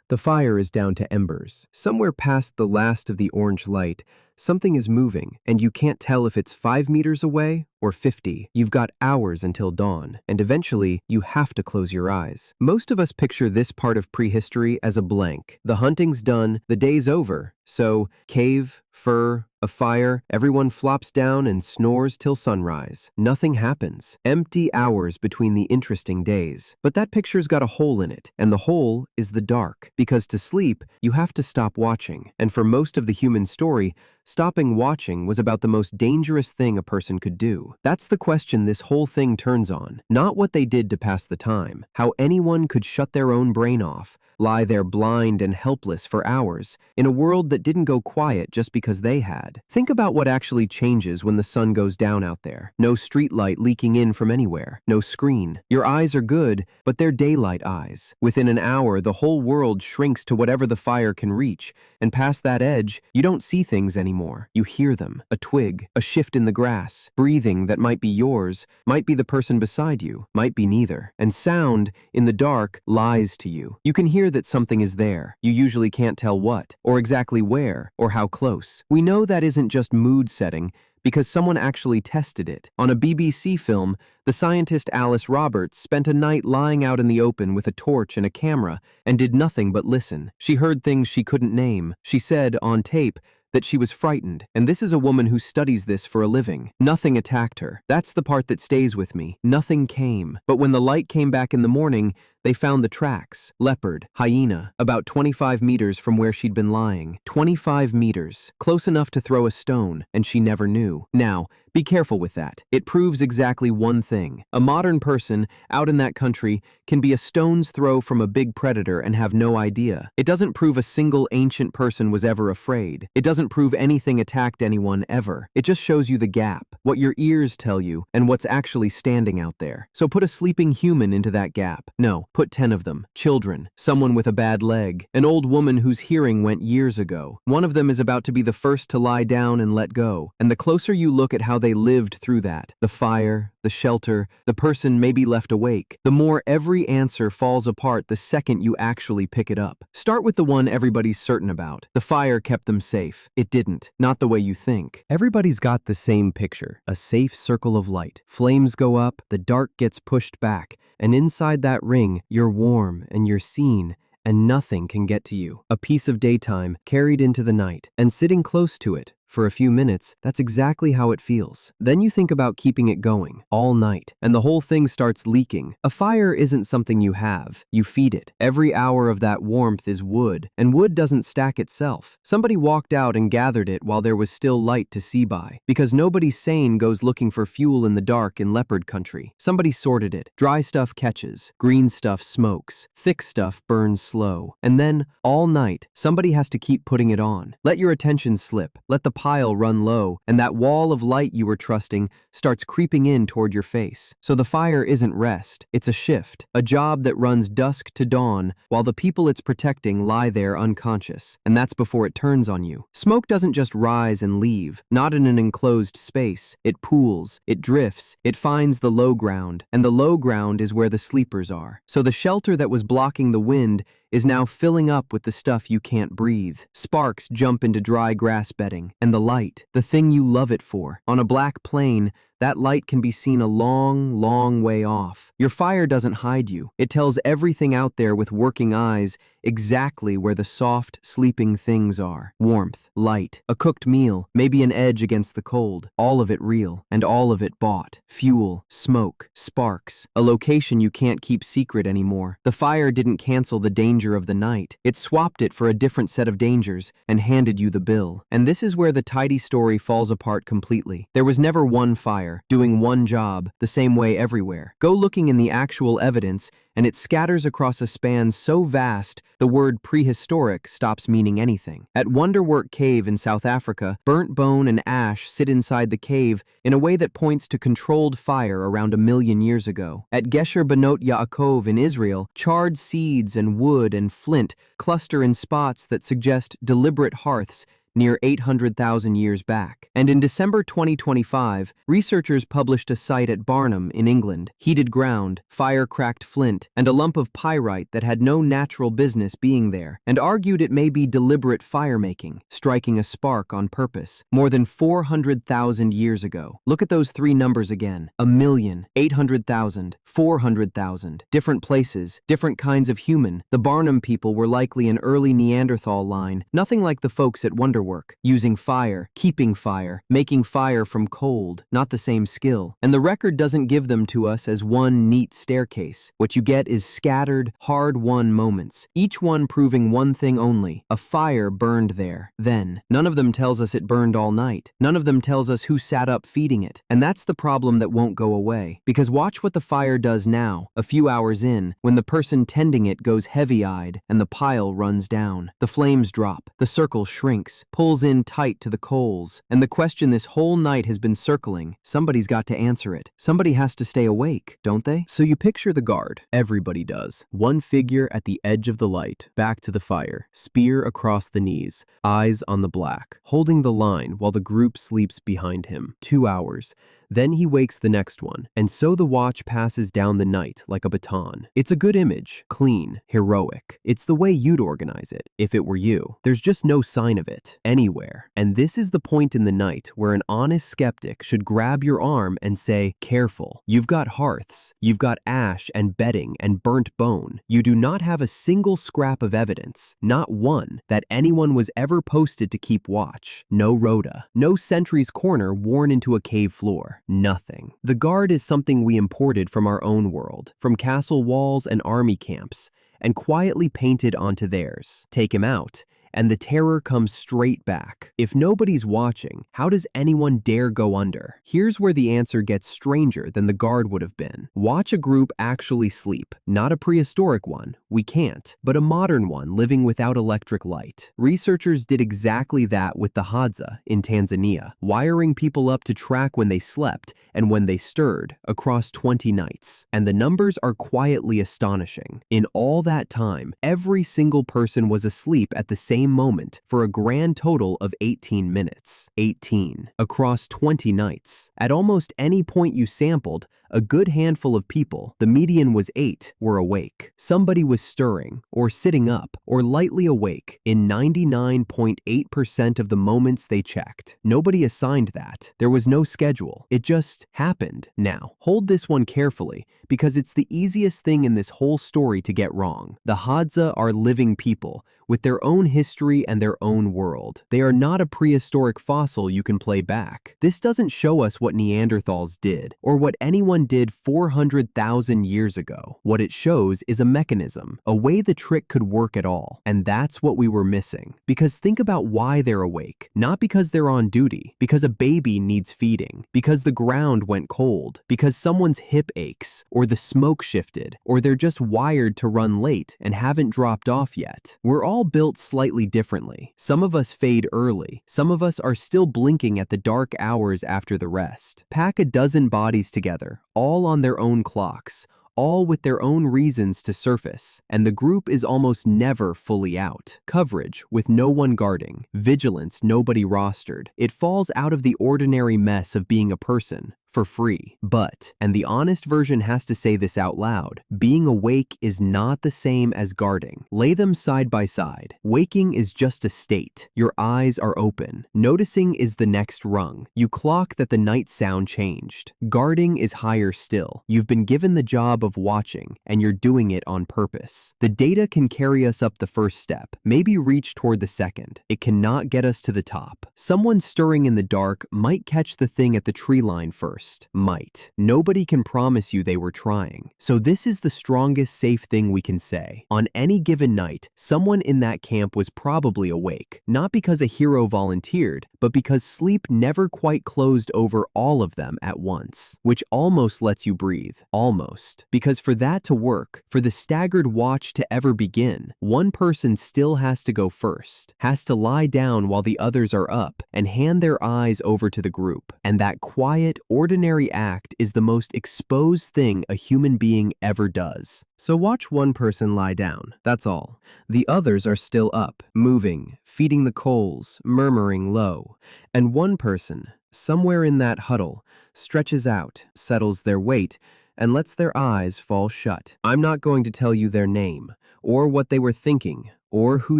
The fire is down to embers. Somewhere past the last of the orange light, something is moving, and you can't tell if it's 5 meters away or 50. You've got hours until dawn, and eventually you have to close your eyes. Most of us picture this part of prehistory as a blank. The hunting's done, the day's over. So, cave, fur, a fire, everyone flops down and snores till sunrise. Nothing happens. Empty hours between the interesting days. But that picture's got a hole in it, and the hole is the dark. Because to sleep, you have to stop watching. And for most of the human story, stopping watching was about the most dangerous thing a person could do. That's the question this whole thing turns on. Not what they did to pass the time. How anyone could shut their own brain off, lie there blind and helpless for hours, in a world that didn't go quiet just because they had. Think about what actually changes when the sun goes down out there. No street light leaking in from anywhere. No screen. Your eyes are good, but they're daylight eyes. Within an hour, the whole world shrinks to whatever the fire can reach, and past that edge, you don't see things anymore. You hear them. A twig, a shift in the grass, breathing that might be yours, might be the person beside you, might be neither. And sound, in the dark, lies to you. You can hear that something is there. You usually can't tell what, or exactly where, or how close. We know that isn't just mood setting, because someone actually tested it. On a BBC film, the scientist Alice Roberts spent a night lying out in the open with a torch and a camera and did nothing but listen. She heard things she couldn't name. She said, on tape, that she was frightened, and this is a woman who studies this for a living. Nothing attacked her. That's the part that stays with me. Nothing came. But when the light came back in the morning, they found the tracks. Leopard, hyena, about 25 meters from where she'd been lying. 25 meters. Close enough to throw a stone, and she never knew. Now, be careful with that. It proves exactly one thing. A modern person, out in that country, can be a stone's throw from a big predator and have no idea. It doesn't prove a single ancient person was ever afraid. It doesn't prove anything attacked anyone ever. It just shows you the gap, what your ears tell you, and what's actually standing out there. So put a sleeping human into that gap. No, put 10 of them. Children, someone with a bad leg, an old woman whose hearing went years ago. One of them is about to be the first to lie down and let go. And the closer you look at how they lived through that, the fire, the shelter, the person may be left awake, the more every answer falls apart the second you actually pick it up. Start with the one everybody's certain about. The fire kept them safe. It didn't. Not the way you think. Everybody's got the same picture. A safe circle of light. Flames go up, the dark gets pushed back, and inside that ring, you're warm and you're seen, and nothing can get to you. A piece of daytime carried into the night, and sitting close to it, for a few minutes, that's exactly how it feels. Then you think about keeping it going, all night, and the whole thing starts leaking. A fire isn't something you have, you feed it. Every hour of that warmth is wood, and wood doesn't stack itself. Somebody walked out and gathered it while there was still light to see by, because nobody sane goes looking for fuel in the dark in leopard country. Somebody sorted it. Dry stuff catches, green stuff smokes, thick stuff burns slow, and then, all night, somebody has to keep putting it on. Let your attention slip, let the pile run low, and that wall of light you were trusting starts creeping in toward your face. So the fire isn't rest, it's a shift, a job that runs dusk to dawn while the people it's protecting lie there unconscious, and that's before it turns on you. Smoke doesn't just rise and leave, not in an enclosed space. It pools, it drifts, it finds the low ground, and the low ground is where the sleepers are. So the shelter that was blocking the wind is now filling up with the stuff you can't breathe. Sparks jump into dry grass bedding, and the light, the thing you love it for. On a black plain, that light can be seen a long, long way off. Your fire doesn't hide you. It tells everything out there with working eyes exactly where the soft, sleeping things are. Warmth, light, a cooked meal, maybe an edge against the cold. All of it real, and all of it bought. Fuel, smoke, sparks, a location you can't keep secret anymore. The fire didn't cancel the danger of the night. It swapped it for a different set of dangers and handed you the bill. And this is where the tidy story falls apart completely. There was never one fire, doing one job, the same way everywhere. Go looking in the actual evidence, and it scatters across a span so vast, the word prehistoric stops meaning anything. At Wonderwork Cave in South Africa, burnt bone and ash sit inside the cave in a way that points to controlled fire around 1 million years ago. At Gesher Benot Yaakov in Israel, charred seeds and wood and flint cluster in spots that suggest deliberate hearths near 800,000 years back. And in December 2025, researchers published a site at Barnum in England, heated ground, fire-cracked flint, and a lump of pyrite that had no natural business being there, and argued it may be deliberate fire-making, striking a spark on purpose, more than 400,000 years ago. Look at those three numbers again: 1,000,000, 800,000, 400,000. Different places, different kinds of human. The Barnum people were likely an early Neanderthal line, nothing like the folks at Wonderwork, using fire, keeping fire, making fire from cold, not the same skill. And the record doesn't give them to us as one neat staircase. What you get is scattered, hard-won moments, each one proving one thing only: a fire burned there. Then, none of them tells us it burned all night. None of them tells us who sat up feeding it. And that's the problem that won't go away. Because watch what the fire does now, a few hours in, when the person tending it goes heavy-eyed and the pile runs down. The flames drop, the circle shrinks, pulls in tight to the coals, and the question this whole night has been circling, somebody's got to answer it. Somebody has to stay awake, don't they? So you picture the guard. Everybody does. One figure at the edge of the light, back to the fire, spear across the knees, eyes on the black, holding the line while the group sleeps behind him. 2 hours. Then he wakes the next one, and so the watch passes down the night like a baton. It's a good image, clean, heroic. It's the way you'd organize it, if it were you. There's just no sign of it, anywhere. And this is the point in the night where an honest skeptic should grab your arm and say, careful, you've got hearths, you've got ash and bedding and burnt bone. You do not have a single scrap of evidence, not one, that anyone was ever posted to keep watch. No rota, no sentry's corner worn into a cave floor. Nothing. The guard is something we imported from our own world, from castle walls and army camps, and quietly painted onto theirs. Take him out, and the terror comes straight back. If nobody's watching, how does anyone dare go under? Here's where the answer gets stranger than the guard would have been. Watch a group actually sleep. Not a prehistoric one, we can't, but a modern one living without electric light. Researchers did exactly that with the Hadza in Tanzania, wiring people up to track when they slept and when they stirred across 20 nights. And the numbers are quietly astonishing. In all that time, every single person was asleep at the same moment for a grand total of 18 minutes. 18. Across 20 nights. At almost any point you sampled, a good handful of people, the median was 8, were awake. Somebody was stirring, or sitting up, or lightly awake in 99.8% of the moments they checked. Nobody assigned that. There was no schedule. It just happened. Now, hold this one carefully, because it's the easiest thing in this whole story to get wrong. The Hadza are living people, with their own history and their own world. They are not a prehistoric fossil you can play back. This doesn't show us what Neanderthals did, or what anyone did 400,000 years ago. What it shows is a mechanism, a way the trick could work at all. And that's what we were missing. Because think about why they're awake. Not because they're on duty, because a baby needs feeding, because the ground went cold, because someone's hip aches, or the smoke shifted, or they're just wired to run late and haven't dropped off yet. We're all built slightly differently. Some of us fade early. Some of us are still blinking at the dark hours after the rest. Pack a dozen bodies together, all on their own clocks, all with their own reasons to surface, and the group is almost never fully out. Coverage, with no one guarding. Vigilance, nobody rostered. It falls out of the ordinary mess of being a person. For free. But, and the honest version has to say this out loud, being awake is not the same as guarding. Lay them side by side. Waking is just a state. Your eyes are open. Noticing is the next rung. You clock that the night sound changed. Guarding is higher still. You've been given the job of watching, and you're doing it on purpose. The data can carry us up the first step, maybe reach toward the second. It cannot get us to the top. Someone stirring in the dark might catch the thing at the tree line first. Might. Nobody can promise you they were trying. So this is the strongest safe thing we can say. On any given night, someone in that camp was probably awake. Not because a hero volunteered, but because sleep never quite closed over all of them at once. Which almost lets you breathe. Almost. Because for that to work, for the staggered watch to ever begin, one person still has to go first. Has to lie down while the others are up and hand their eyes over to the group. And that quiet, ordinary act is the most exposed thing a human being ever does. So watch one person lie down, that's all. The others are still up, moving, feeding the coals, murmuring low. And one person, somewhere in that huddle, stretches out, settles their weight, and lets their eyes fall shut. I'm not going to tell you their name, or what they were thinking, or who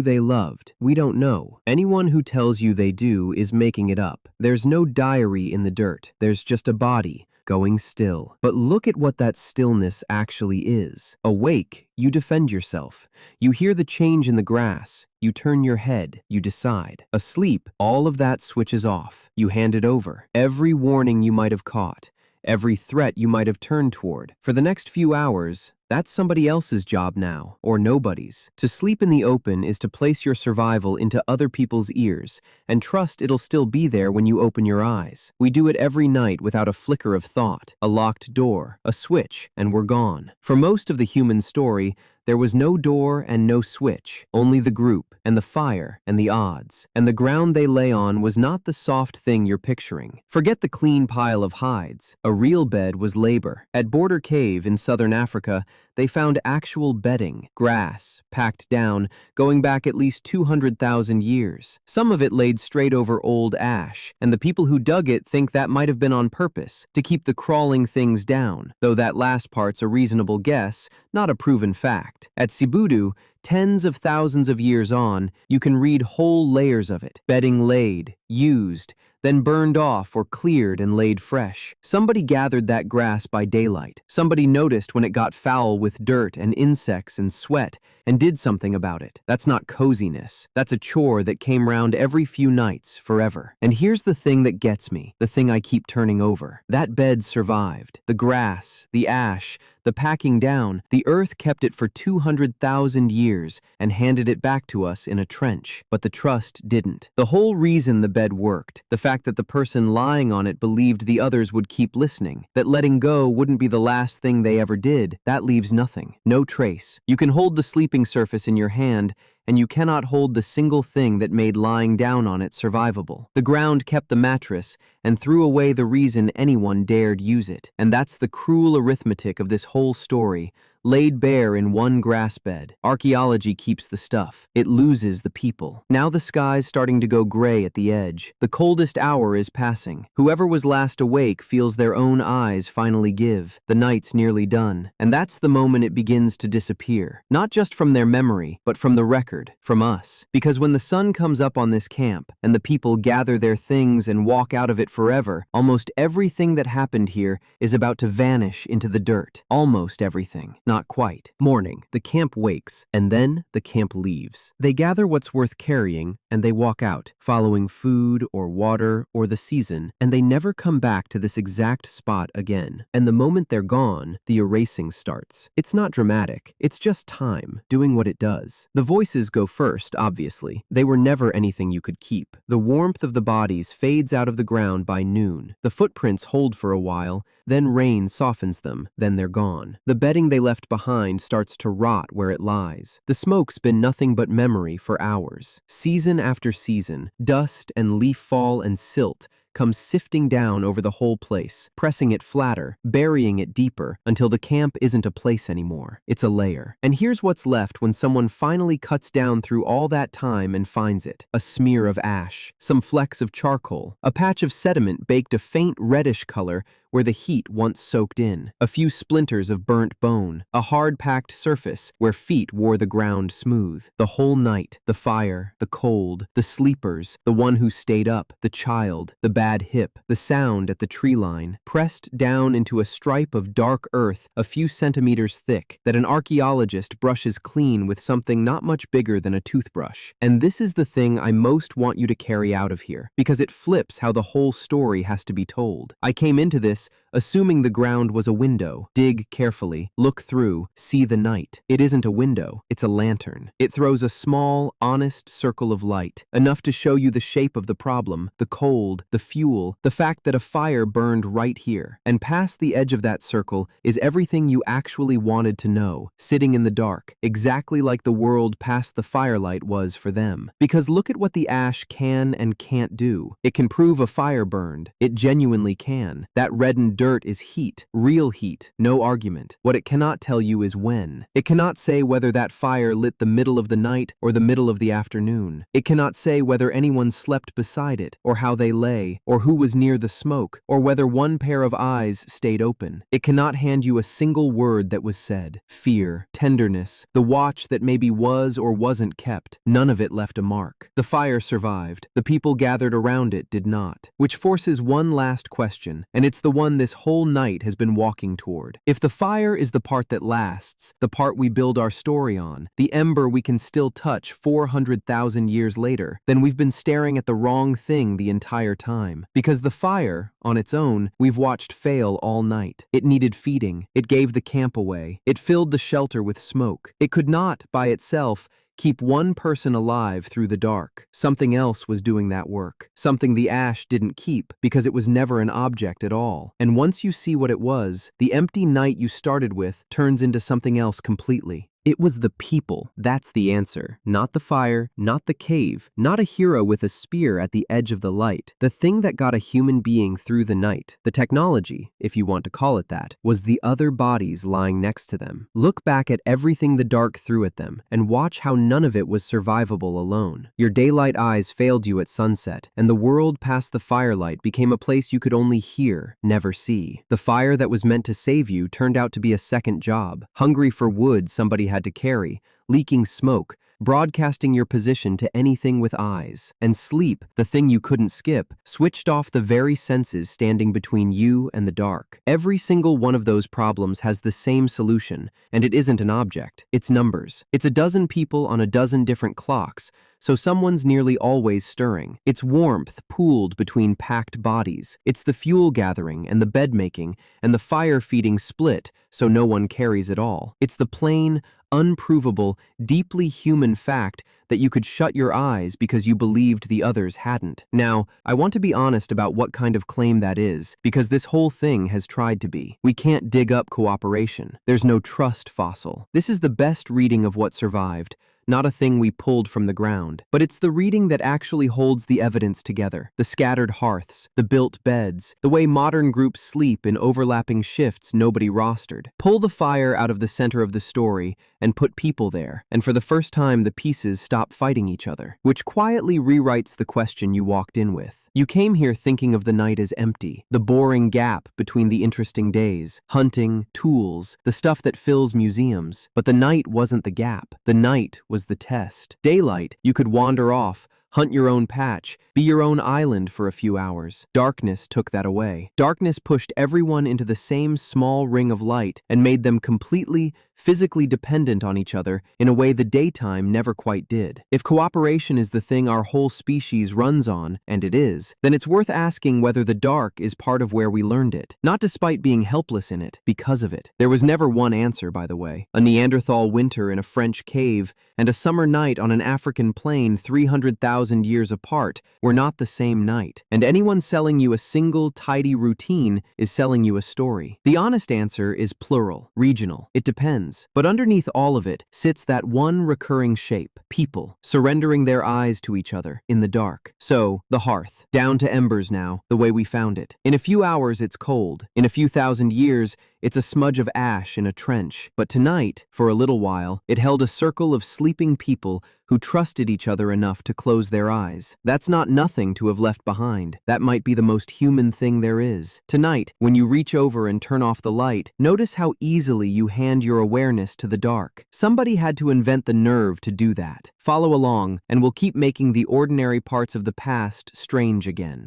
they loved. We don't know. Anyone who tells you they do is making it up. There's no diary in the dirt. There's just a body, going still. But look at what that stillness actually is. Awake, you defend yourself. You hear the change in the grass. You turn your head. You decide. Asleep, all of that switches off. You hand it over. Every warning you might have caught, every threat you might have turned toward. For the next few hours, that's somebody else's job now, or nobody's. To sleep in the open is to place your survival into other people's ears and trust it'll still be there when you open your eyes. We do it every night without a flicker of thought, a locked door, a switch, and we're gone. For most of the human story, there was no door and no switch, only the group, and the fire, and the odds. And the ground they lay on was not the soft thing you're picturing. Forget the clean pile of hides. A real bed was labor. At Border Cave in southern Africa, they found actual bedding, grass, packed down, going back at least 200,000 years. Some of it laid straight over old ash, and the people who dug it think that might have been on purpose, to keep the crawling things down, though that last part's a reasonable guess, not a proven fact. At Sibudu, tens of thousands of years on, you can read whole layers of it, bedding laid, used, then burned off or cleared and laid fresh. Somebody gathered that grass by daylight. Somebody noticed when it got foul with dirt and insects and sweat and did something about it. That's not coziness. That's a chore that came round every few nights, forever. And here's the thing that gets me, the thing I keep turning over. That bed survived. The grass, the ash, the packing down, the earth kept it for 200,000 years and handed it back to us in a trench. But the trust didn't. The whole reason the bed worked, the fact that the person lying on it believed the others would keep listening, that letting go wouldn't be the last thing they ever did, that leaves nothing. No trace. You can hold the sleeping surface in your hand, and you cannot hold the single thing that made lying down on it survivable. The ground kept the mattress and threw away the reason anyone dared use it. And that's the cruel arithmetic of this whole story, laid bare in one grass bed. Archaeology keeps the stuff. It loses the people. Now the sky's starting to go gray at the edge. The coldest hour is passing. Whoever was last awake feels their own eyes finally give. The night's nearly done. And that's the moment it begins to disappear. Not just from their memory, but from the record, from us. Because when the sun comes up on this camp, and the people gather their things and walk out of it forever, almost everything that happened here is about to vanish into the dirt. Almost everything. Not quite. Morning. The camp wakes, and then the camp leaves. They gather what's worth carrying, and they walk out, following food or water or the season, and they never come back to this exact spot again. And the moment they're gone, the erasing starts. It's not dramatic. It's just time, doing what it does. The voices go first, obviously. They were never anything you could keep. The warmth of the bodies fades out of the ground by noon. The footprints hold for a while, then rain softens them, then they're gone. The bedding they left behind starts to rot where it lies. The smoke's been nothing but memory for hours. Season after season, dust and leaf fall and silt comes sifting down over the whole place, pressing it flatter, burying it deeper, until the camp isn't a place anymore. It's a layer. And here's what's left when someone finally cuts down through all that time and finds it. A smear of ash, some flecks of charcoal, a patch of sediment baked a faint reddish color where the heat once soaked in, a few splinters of burnt bone, a hard-packed surface where feet wore the ground smooth. The whole night, the fire, the cold, the sleepers, the one who stayed up, the child, the bad hip, the sound at the tree line, pressed down into a stripe of dark earth a few centimeters thick that an archaeologist brushes clean with something not much bigger than a toothbrush. And this is the thing I most want you to carry out of here, because it flips how the whole story has to be told. I came into this assuming the ground was a window. Dig carefully, look through, see the night. It isn't a window, it's a lantern. It throws a small, honest circle of light, enough to show you the shape of the problem, the cold, the fuel, the fact that a fire burned right here. And past the edge of that circle is everything you actually wanted to know, sitting in the dark, exactly like the world past the firelight was for them. Because look at what the ash can and can't do. It can prove a fire burned. It genuinely can. That reddened dirt dirt is heat, real heat, no argument. What it cannot tell you is when. It cannot say whether that fire lit the middle of the night or the middle of the afternoon. It cannot say whether anyone slept beside it, or how they lay, or who was near the smoke, or whether one pair of eyes stayed open. It cannot hand you a single word that was said. Fear, tenderness, the watch that maybe was or wasn't kept, none of it left a mark. The fire survived. The people gathered around it did not. Which forces one last question, and it's the one this whole night has been walking toward. If the fire is the part that lasts, the part we build our story on, the ember we can still touch 400,000 years later, then we've been staring at the wrong thing the entire time. Because the fire, on its own, we've watched fail all night. It needed feeding. It gave the camp away. It filled the shelter with smoke. It could not, by itself, keep one person alive through the dark. Something else was doing that work. Something the ash didn't keep, because it was never an object at all. And once you see what it was, the empty night you started with turns into something else completely. It was the people. That's the answer. Not the fire, not the cave, not a hero with a spear at the edge of the light. The thing that got a human being through the night, the technology, if you want to call it that, was the other bodies lying next to them. Look back at everything the dark threw at them, and watch how none of it was survivable alone. Your daylight eyes failed you at sunset, and the world past the firelight became a place you could only hear, never see. The fire that was meant to save you turned out to be a second job. Hungry for wood somebody had to carry, leaking smoke, broadcasting your position to anything with eyes. And sleep, the thing you couldn't skip, switched off the very senses standing between you and the dark. Every single one of those problems has the same solution, and it isn't an object. It's numbers. It's a dozen people on a dozen different clocks, so someone's nearly always stirring. It's warmth pooled between packed bodies. It's the fuel gathering and the bed making and the fire feeding split so no one carries it all. It's the plain, unprovable, deeply human fact that you could shut your eyes because you believed the others hadn't. Now, I want to be honest about what kind of claim that is, because this whole thing has tried to be. We can't dig up cooperation. There's no trust fossil. This is the best reading of what survived, not a thing we pulled from the ground. But it's the reading that actually holds the evidence together. The scattered hearths, the built beds, the way modern groups sleep in overlapping shifts nobody rostered. Pull the fire out of the center of the story and put people there, and for the first time the pieces stop fighting each other, which quietly rewrites the question you walked in with. You came here thinking of the night as empty, the boring gap between the interesting days, hunting, tools, the stuff that fills museums. But the night wasn't the gap. The night was the test. Daylight, you could wander off, hunt your own patch, be your own island for a few hours. Darkness took that away. Darkness pushed everyone into the same small ring of light and made them completely, physically dependent on each other in a way the daytime never quite did. If cooperation is the thing our whole species runs on, and it is, then it's worth asking whether the dark is part of where we learned it. Not despite being helpless in it, because of it. There was never one answer, by the way. A Neanderthal winter in a French cave and a summer night on an African plain 300,000 years apart were not the same night. And anyone selling you a single, tidy routine is selling you a story. The honest answer is plural, regional. It depends. But underneath all of it sits that one recurring shape, people, surrendering their eyes to each other in the dark. So, the hearth, down to embers now, the way we found it. In a few hours it's cold. In a few thousand years, it's a smudge of ash in a trench. But tonight, for a little while, it held a circle of sleeping people who trusted each other enough to close their eyes. That's not nothing to have left behind. That might be the most human thing there is. Tonight, when you reach over and turn off the light, notice how easily you hand your awareness to the dark. Somebody had to invent the nerve to do that. Follow along, and we'll keep making the ordinary parts of the past strange again.